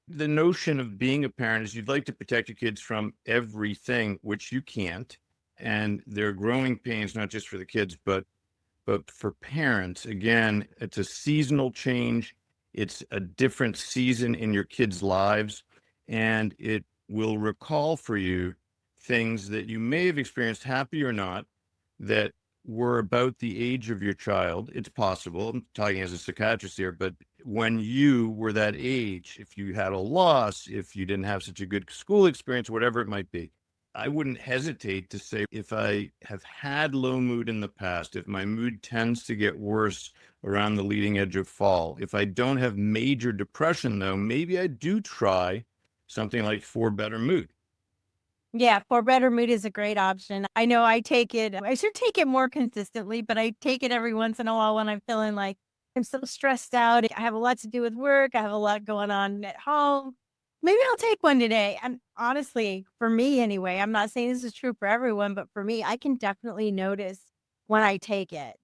The notion of being a parent is you'd like to protect your kids from everything, which you can't. And there are growing pains, not just for the kids, but for parents. Again, it's a seasonal change. It's a different season in your kids' lives, and it will recall for you things that you may have experienced, happy or not, that were about the age of your child. It's possible. I'm talking as a psychiatrist here, but when you were that age, if you had a loss, if you didn't have such a good school experience, whatever it might be, I wouldn't hesitate to say if I have had low mood in the past, if my mood tends to get worse around the leading edge of fall, if I don't have major depression, though, maybe I do try something like For Better Mood. Yeah, for better mood is a great option. I know I should take it more consistently, but I take it every once in a while when I'm feeling like I'm so stressed out. I have a lot to do with work. I have a lot going on at home. Maybe I'll take one today. And honestly, for me anyway, I'm not saying this is true for everyone, but for me, I can definitely notice when I take it.